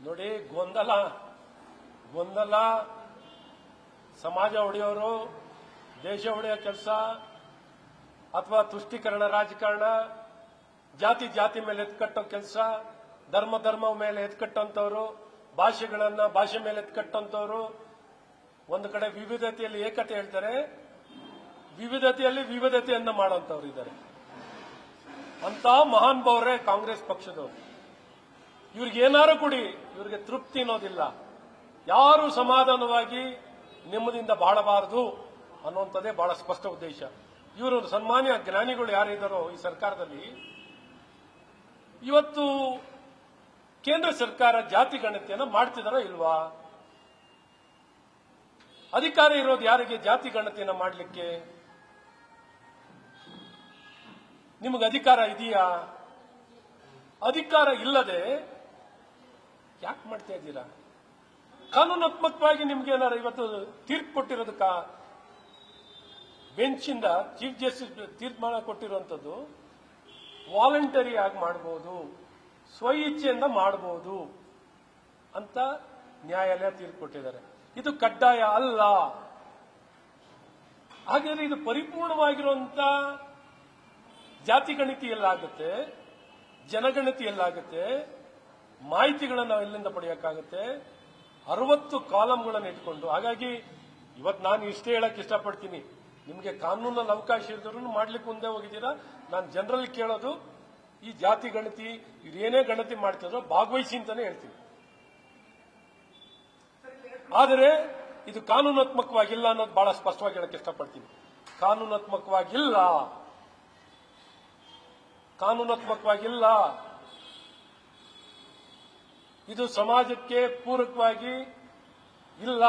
ನೋಡಿ, ಗೊಂದಲ ಸಮಾಜ ಒಡೆಯೋರು, ದೇಶ ಒಡೆಯೋ ಕೆಲಸ ಅಥವಾ ತುಷ್ಟೀಕರಣ ರಾಜಕಾರಣ, ಜಾತಿ ಮೇಲೆ ಎತ್ಕಟ್ಟೋ ಕೆಲಸ, ಧರ್ಮ ಮೇಲೆ ಎತ್ಕಟ್ಟಂತವ್ರು, ಭಾಷೆ ಮೇಲೆ ಎತ್ಕಟ್ಟಂತವ್ರು, ಒಂದು ಕಡೆ ವಿವಿಧತೆಯಲ್ಲಿ ಏಕತೆ ಹೇಳ್ತಾರೆ, ವಿವಿಧತೆಯಲ್ಲಿ ವಿವಿಧತೆಯನ್ನ ಮಾಡೋಂಥವ್ರು ಇದ್ದಾರೆ. ಅಂತ ಮಹಾನ್ ಭಾವರೇ ಕಾಂಗ್ರೆಸ್ ಪಕ್ಷದವರು. ಇವ್ರಿಗೆ ಏನಾರು ಕೊಡಿ, ಇವ್ರಿಗೆ ತೃಪ್ತಿ ಅನ್ನೋದಿಲ್ಲ. ಯಾರು ಸಮಾಧಾನವಾಗಿ ನೆಮ್ಮದಿಯಿಂದ ಬಾಳಬಾರದು ಅನ್ನುವಂಥದ್ದೇ ಬಹಳ ಸ್ಪಷ್ಟ ಉದ್ದೇಶ. ಇವರು ಸನ್ಮಾನ್ಯ ಜ್ಞಾನಿಗಳು ಯಾರಿದ್ದಾರೋ ಈ ಸರ್ಕಾರದಲ್ಲಿ, ಇವತ್ತು ಕೇಂದ್ರ ಸರ್ಕಾರ ಜಾತಿ ಗಣತಿಯನ್ನು ಮಾಡ್ತಿದಾರೋ ಇಲ್ವಾ? ಅಧಿಕಾರ ಇರೋದು ಯಾರಿಗೆ ಜಾತಿ ಗಣತಿಯನ್ನು ಮಾಡಲಿಕ್ಕೆ? ನಿಮಗೆ ಅಧಿಕಾರ ಇದೆಯಾ? ಅಧಿಕಾರ ಇಲ್ಲದೆ ಯಾಕೆ ಮಾಡ್ತಾ ಇದ್ದೀರಾ? ಕಾನೂನಾತ್ಮಕವಾಗಿ ನಿಮ್ಗೆ ಏನಾರು ಇವತ್ತು ತೀರ್ಪು ಕೊಟ್ಟಿರೋದಕ್ಕ ಬೆಂಚಿಂದ ಚೀಫ್ ಜಸ್ಟಿಸ್ ತೀರ್ಮಾನ ಕೊಟ್ಟಿರುವಂತದ್ದು ವಾಲಂಟರಿ ಆಗಿ ಮಾಡಬಹುದು, ಸ್ವ ಇಚ್ಛೆಯಿಂದ ಮಾಡಬಹುದು ಅಂತ ನ್ಯಾಯಾಲಯ ತೀರ್ಪು ಕೊಟ್ಟಿದ್ದಾರೆ. ಇದು ಕಡ್ಡಾಯ ಅಲ್ಲ. ಹಾಗಾದ್ರೆ ಇದು ಪರಿಪೂರ್ಣವಾಗಿರುವಂತ ಜಾತಿ ಗಣತಿ ಎಲ್ಲಾಗುತ್ತೆ, ಜನಗಣತಿ ಎಲ್ಲಾಗುತ್ತೆ, ಮಾಹಿತಿಗಳನ್ನು ನಾವು ಎಲ್ಲಿಂದ ಪಡೆಯೋಕ್ಕಾಗುತ್ತೆ? 60 ಕಾಲಂಗಳನ್ನು ಇಟ್ಕೊಂಡು. ಹಾಗಾಗಿ ಇವತ್ತು ನಾನು ಇಷ್ಟೇ ಹೇಳಕ್ ಇಷ್ಟಪಡ್ತೀನಿ, ನಿಮಗೆ ಕಾನೂನಲ್ಲಿ ಅವಕಾಶ ಇದ್ರೂ ಮಾಡ್ಲಿಕ್ಕೆ ಮುಂದೆ ಹೋಗಿದ್ದೀರಾ. ನಾನು ಜನರಲ್ಲಿ ಕೇಳೋದು, ಈ ಜಾತಿ ಗಣತಿ ಇದೇನೇ ಗಣತಿ ಮಾಡ್ತಿದ್ರು ಭಾಗವಹಿಸಿ ಅಂತಾನೆ ಹೇಳ್ತೀನಿ. ಆದರೆ ಇದು ಕಾನೂನಾತ್ಮಕವಾಗಿಲ್ಲ ಅನ್ನೋದು ಬಹಳ ಸ್ಪಷ್ಟವಾಗಿ ಹೇಳಕ್ಕೆ ಇಷ್ಟಪಡ್ತೀನಿ. ಕಾನೂನಾತ್ಮಕವಾಗಿಲ್ಲ. ಇದು ಸಮಾಜಕ್ಕೆ ಪೂರಕವಾಗಿ ಇಲ್ಲ.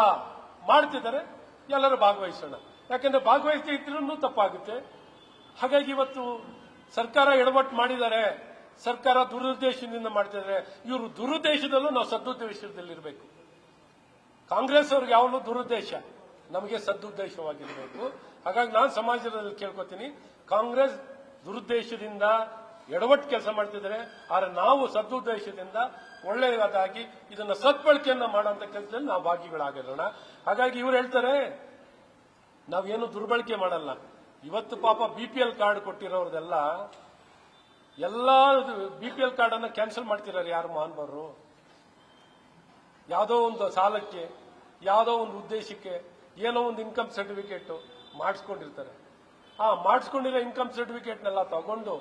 ಮಾಡ್ತಿದ್ದಾರೆ, ಎಲ್ಲರೂ ಭಾಗವಹಿಸೋಣ. ಯಾಕಂದ್ರೆ ಭಾಗವಹಿಸಿ ಇದ್ರೂ ತಪ್ಪಾಗುತ್ತೆ. ಹಾಗಾಗಿ ಇವತ್ತು ಸರ್ಕಾರ ಎಡವಟ್ಟು ಮಾಡಿದ್ದಾರೆ, ಸರ್ಕಾರ ದುರುದ್ದೇಶದಿಂದ ಮಾಡ್ತಿದ್ದಾರೆ. ಇವರು ದುರುದ್ದೇಶದಲ್ಲೂ ನಾವು ಸದುದ್ದೇಶದಲ್ಲಿರಬೇಕು. ಕಾಂಗ್ರೆಸ್ ಅವ್ರಿಗೆ ಯಾವಾಗಲೂ ದುರುದ್ದೇಶ, ನಮಗೆ ಸದುದ್ದೇಶವಾಗಿರಬೇಕು. ಹಾಗಾಗಿ ನಾನು ಸಮಾಜದಲ್ಲಿ ಕೇಳ್ಕೊತೀನಿ, ಕಾಂಗ್ರೆಸ್ ದುರುದ್ದೇಶದಿಂದ ಎಡವಟ್ಟು ಕೆಲಸ ಮಾಡ್ತಿದ್ದಾರೆ, ಆದರೆ ನಾವು ಸದುದ್ದೇಶದಿಂದ ಒಳ್ಳೆಯದಾಗಿ ಇದನ್ನ ಸದ್ಬಳಕೆಯನ್ನ ಮಾಡುವಂತ ಕೆಲಸದಲ್ಲಿ ನಾವು ಭಾಗಿಗಳಾಗಿರೋಣ. ಹಾಗಾಗಿ ಇವ್ರು ಹೇಳ್ತಾರೆ ನಾವೇನು ದುರ್ಬಳಕೆ ಮಾಡಲ್ಲ. ಇವತ್ತು ಪಾಪ BPL ಕಾರ್ಡ್ ಕೊಟ್ಟಿರೋರ್ದೆಲ್ಲ BPL ಕಾರ್ಡ್ ಅನ್ನ ಕ್ಯಾನ್ಸಲ್ ಮಾಡ್ತಿದ್ದಾರೆ ಯಾರು ಮಹಾನ್ಬಾರರು? ಯಾವುದೋ ಒಂದು ಸಾಲಕ್ಕೆ, ಯಾವುದೋ ಒಂದು ಉದ್ದೇಶಕ್ಕೆ, ಏನೋ ಒಂದು ಇನ್ಕಮ್ ಸರ್ಟಿಫಿಕೇಟ್ ಮಾಡಿಸ್ಕೊಂಡಿರ್ತಾರೆ. ಮಾಡಿಸ್ಕೊಂಡಿರೋ ಇನ್ಕಮ್ ಸರ್ಟಿಫಿಕೇಟ್ನೆಲ್ಲ ತಗೊಂಡು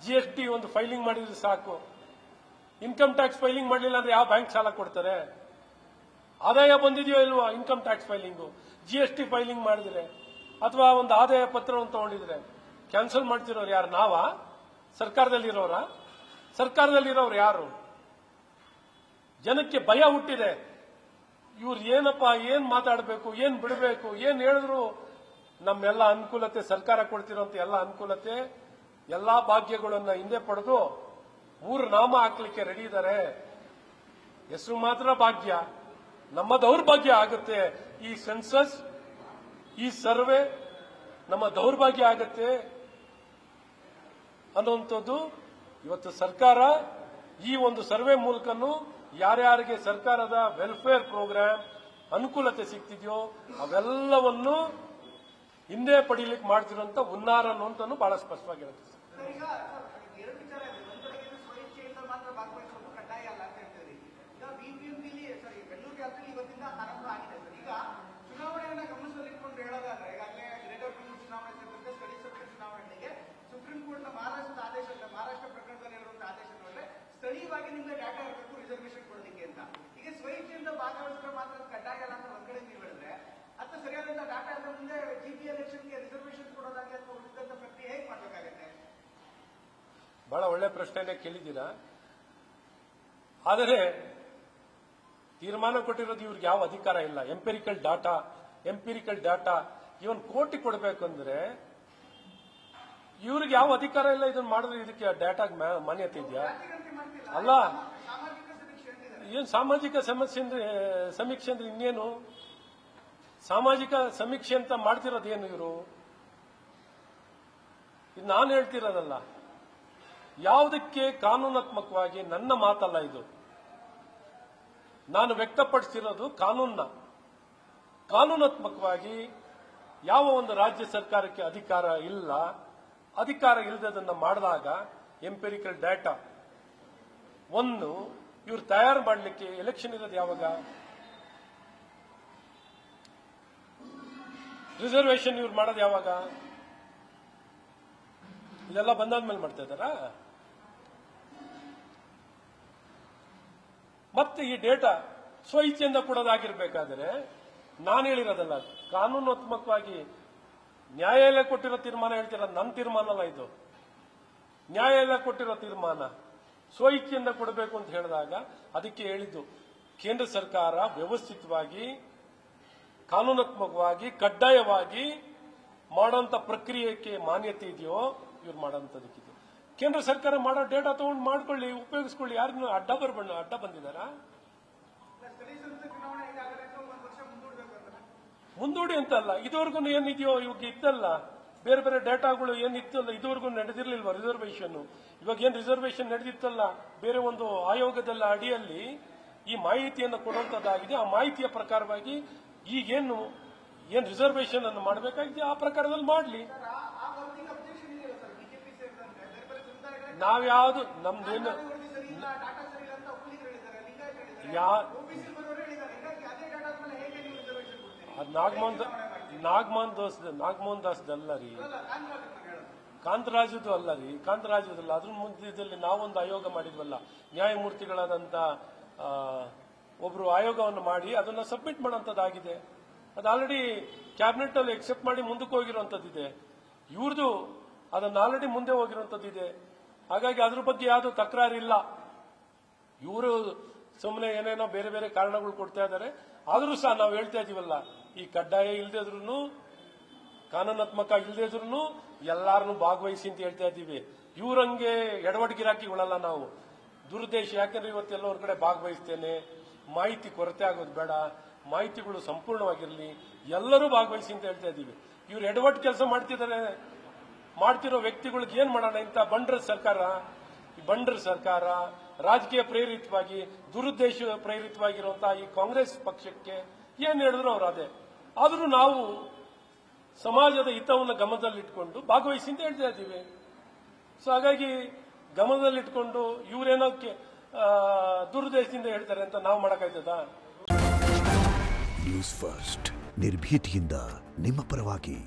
GST ಒಂದು ಫೈಲಿಂಗ್ ಮಾಡಿದ್ರೆ ಸಾಕು. ಇನ್ಕಮ್ ಟ್ಯಾಕ್ಸ್ ಫೈಲಿಂಗ್ ಮಾಡಲಿಲ್ಲ ಅಂದ್ರೆ ಯಾವ ಬ್ಯಾಂಕ್ ಸಾಲ ಕೊಡ್ತಾರೆ? ಆದಾಯ ಬಂದಿದೆಯೋ ಇಲ್ವಾ income tax filing, GST filing ಮಾಡಿದ್ರೆ ಅಥವಾ ಒಂದು ಆದಾಯ ಪತ್ರವನ್ನು ತಗೊಂಡಿದ್ರೆ ಕ್ಯಾನ್ಸಲ್ ಮಾಡ್ತಿರೋರು ಯಾರು? ನಾವಾ? ಸರ್ಕಾರದಲ್ಲಿರೋರು ಯಾರು? ಜನಕ್ಕೆ ಭಯ ಹುಟ್ಟಿದೆ. ಇವ್ರು ಏನಪ್ಪಾ, ಏನ್ ಮಾತಾಡಬೇಕು, ಏನ್ ಬಿಡಬೇಕು, ಏನ್ ಹೇಳಿದ್ರು ನಮ್ಮೆಲ್ಲ ಅನುಕೂಲತೆ, ಸರ್ಕಾರ ಕೊಡ್ತಿರೋಂತ ಎಲ್ಲ ಅನುಕೂಲತೆ, ಎಲ್ಲಾ ಭಾಗ್ಯಗಳನ್ನ ಹಿಂದೆ ಪಡೆದು 3 ನಾಮ ಹಾಕ್ಲಿಕ್ಕೆ ರೆಡಿ ಇದ್ದಾರೆ. ಹೆಸರು ಮಾತ್ರ ಭಾಗ್ಯ, ನಮ್ಮ ದೌರ್ಭಾಗ್ಯ ಆಗುತ್ತೆ. ಈ ಸೆನ್ಸಸ್, ಈ ಸರ್ವೆ ನಮ್ಮ ದೌರ್ಭಾಗ್ಯ ಆಗುತ್ತೆ ಅನ್ನುವಂಥದ್ದು. ಇವತ್ತು ಸರ್ಕಾರ ಈ ಒಂದು ಸರ್ವೆ ಮೂಲಕನೂ ಯಾರ್ಯಾರಿಗೆ ಸರ್ಕಾರದ ವೆಲ್ಫೇರ್ ಪ್ರೋಗ್ರಾಮ್ ಅನುಕೂಲತೆ ಸಿಗ್ತಿದೆಯೋ ಅವೆಲ್ಲವನ್ನು ಹಿಂದೆ ಪಡೀಲಿಕ್ಕೆ ಮಾಡ್ತಿರುವಂತ ಹುನ್ನಾರ ಅನ್ನುವಂತಾನು ಬಹಳ ಸ್ಪಷ್ಟವಾಗಿ ಹೇಳುತ್ತೆ. ಸ್ಥಳೀಯವಾಗಿ ನಿಮ್ಗೆ ಡಾಟಾ ಇರಬೇಕು ರಿಸರ್ವೇಶನ್ ಕೊಡೋದಕ್ಕೆ ಅಂತ. ಈಗ ಸ್ವಇಚ್ಛೆಯಿಂದ ಭಾಗವಹಿಸಿದ್ರೆ ಮಾತ್ರ ಕಡ್ಡಾಯ ಅಲ್ಲ ಅಂತ ಒಂದ್ ಕಡೆ ನೀವು ಹೇಳಿದ್ರೆ, ಅಥವಾ ಸರಿಯಾದಂತ ಡಾಟಾ ಅಂದ್ರೆ ಮುಂದೆ GP ಎಲೆಕ್ಷನ್ಗೆ ರಿಸರ್ವೇಶನ್ ಕೊಡೋದಾಗಿ ಅಥವಾ ಉಳಿದಂತ ಪ್ರಕ್ರಿಯೆ ಹೇಗೆ ಮಾಡ್ಬೇಕಾಗತ್ತೆ? ಬಹಳ ಒಳ್ಳೆ ಪ್ರಶ್ನೆನೇ ಕೇಳಿದ್ದೀರಾ. ಆದರೆ ತೀರ್ಮಾನ ಕೊಟ್ಟಿರೋದು ಇವ್ರಿಗೆ ಯಾವ ಅಧಿಕಾರ ಇಲ್ಲ. ಎಂಪಿರಿಕಲ್ ಡಾಟಾ ಇವನ್ ಕೋಟಿ ಕೊಡಬೇಕು ಅಂದ್ರೆ ಇವ್ರಿಗೆ ಯಾವ ಅಧಿಕಾರ ಇಲ್ಲ. ಇದನ್ನ ಮಾಡಿದ್ರೆ ಇದಕ್ಕೆ ಡಾಟಾಗೆ ಮಾನ್ಯತೆ ಇದೆಯಾ? ಅಲ್ಲ, ಏನ್ ಸಾಮಾಜಿಕ ಸಮೀಕ್ಷೆ ಅಂದ್ರೆ ಇನ್ನೇನು? ಸಾಮಾಜಿಕ ಸಮೀಕ್ಷೆ ಅಂತ ಮಾಡ್ತಿರೋದೇನು ಇವರು? ಇದು ನಾನು ಹೇಳ್ತಿರೋದಲ್ಲ. ಯಾವುದಕ್ಕೆ ಕಾನೂನಾತ್ಮಕವಾಗಿ ನನ್ನ ಮಾತಲ್ಲ ಇದು. ನಾನು ವ್ಯಕ್ತಪಡಿಸಿರೋದು ಕಾನೂನಾತ್ಮಕವಾಗಿ ಯಾವ ಒಂದು ರಾಜ್ಯ ಸರ್ಕಾರಕ್ಕೆ ಅಧಿಕಾರ ಇಲ್ಲದನ್ನ ಮಾಡಿದಾಗ ಎಂಪೆರಿಕಲ್ ಡಾಟಾ ಇವ್ರು ತಯಾರು ಮಾಡಲಿಕ್ಕೆ ಎಲೆಕ್ಷನ್ ಇರೋದು ಯಾವಾಗ? ರಿಸರ್ವೇಶನ್ ಇವ್ರು ಮಾಡೋದು ಯಾವಾಗ? ಇದೆಲ್ಲ ಬಂದಾದ್ಮೇಲೆ ಮಾಡ್ತಾ ಇದ್ದಾರಾ? ಮತ್ತೆ ಈ ಡೇಟಾ ಸ್ವಇಚ್ಛೆಯಿಂದ ಕೊಡೋದಾಗಿರ್ಬೇಕಾದ್ರೆ ನಾನು ಹೇಳಿರೋದಲ್ಲ, ಕಾನೂನಾತ್ಮಕವಾಗಿ ನ್ಯಾಯಾಲಯ ಕೊಟ್ಟಿರೋ ತೀರ್ಮಾನ ಹೇಳ್ತೀರ, ನನ್ನ ತೀರ್ಮಾನ ಅಲ್ಲ ಇದು. ನ್ಯಾಯಾಲಯ ಕೊಟ್ಟಿರೋ ತೀರ್ಮಾನ ಸ್ವಇಚ್ಛೆಯಿಂದ ಕೊಡಬೇಕು ಅಂತ ಹೇಳಿದಾಗ ಅದಕ್ಕೆ ಹೇಳಿದ್ದು ಕೇಂದ್ರ ಸರ್ಕಾರ ವ್ಯವಸ್ಥಿತವಾಗಿ ಕಾನೂನಾತ್ಮಕವಾಗಿ ಕಡ್ಡಾಯವಾಗಿ ಮಾಡೋಂಥ ಪ್ರಕ್ರಿಯೆಗೆ ಮಾನ್ಯತೆ ಇದೆಯೋ ಇವ್ರು ಮಾಡೋಂಥದಕ್ಕಿದೆ. ಕೇಂದ್ರ ಸರ್ಕಾರ ಮಾಡೋ ಡೇಟಾ ತಗೊಂಡು ಮಾಡ್ಕೊಳ್ಳಿ, ಉಪಯೋಗಿಸ್ಕೊಳ್ಳಿ. ಯಾರನ್ನು ಅಡ್ಡ ಬಂದಿದ್ದಾರಾ? ಮುಂದೂಡಿ ಅಂತಲ್ಲ, ಇದುವರೆಗೂ ಏನಿದೆಯೋ ಇವಾಗ ಇತ್ತಲ್ಲ, ಬೇರೆ ಬೇರೆ ಡೇಟಾಗಳು ಏನಿತ್ತಲ್ಲ ಇದುವರೆಗೂ ನಡೆದಿರ್ಲಿಲ್ವಾ ರಿಸರ್ವೇಶನ್? ಇವಾಗ ಏನ್ ರಿಸರ್ವೇಶನ್ ನಡೆದಿತ್ತಲ್ಲ ಬೇರೆ ಒಂದು ಆಯೋಗದ ಅಡಿಯಲ್ಲಿ ಈ ಮಾಹಿತಿಯನ್ನು ಕೊಡುವಂತದ್ದಾಗಿದೆ. ಆ ಮಾಹಿತಿಯ ಪ್ರಕಾರವಾಗಿ ಈಗೇನು ರಿಸರ್ವೇಶನ್ ಅನ್ನು ಮಾಡಬೇಕಾಗಿದೆ ಆ ಪ್ರಕಾರದಲ್ಲಿ ಮಾಡಲಿ. ನಾವ್ಯಾವುದು ನಮ್ದೇನು ನಾಗಮೋಹನ್ ದಾಸ್ದಲ್ಲ ರೀ, ಕಾಂತರಾಜದು ಅಲ್ಲ ರೀ, ಕಾಂತರಾಜದಲ್ಲ. ಅದ್ರ ಮಧ್ಯದಲ್ಲಿ ನಾವೊಂದು ಆಯೋಗ ಮಾಡಿದ್ವಲ್ಲ, ನ್ಯಾಯಮೂರ್ತಿಗಳಾದಂತ ಒಬ್ರು ಆಯೋಗವನ್ನು ಮಾಡಿ ಅದನ್ನ ಸಬ್ಮಿಟ್ ಮಾಡೋಂಥದ್ದಾಗಿದೆ. ಅದು ಆಲ್ರೆಡಿ ಕ್ಯಾಬಿನೆಟ್ ಅಲ್ಲಿ ಎಕ್ಸೆಪ್ಟ್ ಮಾಡಿ ಮುಂದಕ್ಕೆ ಹೋಗಿರುವಂತದ್ದಿದೆ. ಇವ್ರದ್ದು ಅದನ್ನ ಆಲ್ರೆಡಿ ಮುಂದೆ ಹೋಗಿರುವಂತದ್ದಿದೆ. ಹಾಗಾಗಿ ಅದ್ರ ಬಗ್ಗೆ ಯಾವುದು ತಕರಾರಿಲ್ಲ. ಇವರು ಸುಮ್ಮನೆ ಏನೇನೋ ಬೇರೆ ಬೇರೆ ಕಾರಣಗಳು ಕೊಡ್ತಾ ಇದ್ದಾರೆ. ಆದ್ರೂ ಸಹ ನಾವು ಹೇಳ್ತಾ ಇದೀವಲ್ಲ, ಈ ಕಡ್ಡಾಯ ಇಲ್ದಿದ್ರು ಕಾನೂನಾತ್ಮಕ ಇಲ್ದಿದ್ರು ಎಲ್ಲಾರನ್ನು ಭಾಗವಹಿಸಿ ಅಂತ ಹೇಳ್ತಾ ಇದ್ದೀವಿ. ಇವ್ರಂಗೆ ಎಡವಟ್ಗಿರಾಕಿಗಳಲ್ಲ ನಾವು. ದುರುದ್ದೇಶ ಯಾಕಂದ್ರೆ ಇವತ್ತೆಲ್ಲ ಒಂದ್ ಕಡೆ ಭಾಗವಹಿಸ್ತೇನೆ, ಮಾಹಿತಿ ಕೊರತೆ ಆಗೋದು ಬೇಡ, ಮಾಹಿತಿಗಳು ಸಂಪೂರ್ಣವಾಗಿರಲಿ, ಎಲ್ಲರೂ ಭಾಗವಹಿಸಿ ಅಂತ ಹೇಳ್ತಾ ಇದ್ದೀವಿ. ಇವ್ರು ಎಡವಟ್ಟು ಕೆಲಸ ಮಾಡ್ತಿರೋ ವ್ಯಕ್ತಿಗಳಿಗೆ ಏನ್ ಮಾಡೋಣ? ಇಂಥ ಬಂಡರ ಸರ್ಕಾರ ರಾಜಕೀಯ ಪ್ರೇರಿತವಾಗಿ ದುರುದ್ದೇಶ ಪ್ರೇರಿತವಾಗಿರುವಂತಹ ಈ ಕಾಂಗ್ರೆಸ್ ಪಕ್ಷಕ್ಕೆ ಏನ್ ಹೇಳಿದ್ರು ಅವ್ರು ಅದೇ. ಆದ್ರೂ ನಾವು ಸಮಾಜದ ಹಿತವನ್ನು ಗಮನದಲ್ಲಿಟ್ಕೊಂಡು ಭಾಗವಹಿಸಿ ಅಂತ ಹೇಳ್ತಾ ಇದ್ದೀವಿ. ಸೊ ಹಾಗಾಗಿ ಗಮನದಲ್ಲಿಟ್ಕೊಂಡು ಇವರೇನೋ ದುರುದ್ದೇಶದಿಂದ ಹೇಳ್ತಾರೆ ಅಂತ ನಾವು ಮಾಡಕ್ಕಾಯ್ತದ? ನ್ಯೂಸ್ ಫಸ್ಟ್ ನಿರ್ಭೀತಿಯಿಂದ ನಿಮ್ಮ ಪರವಾಗಿ.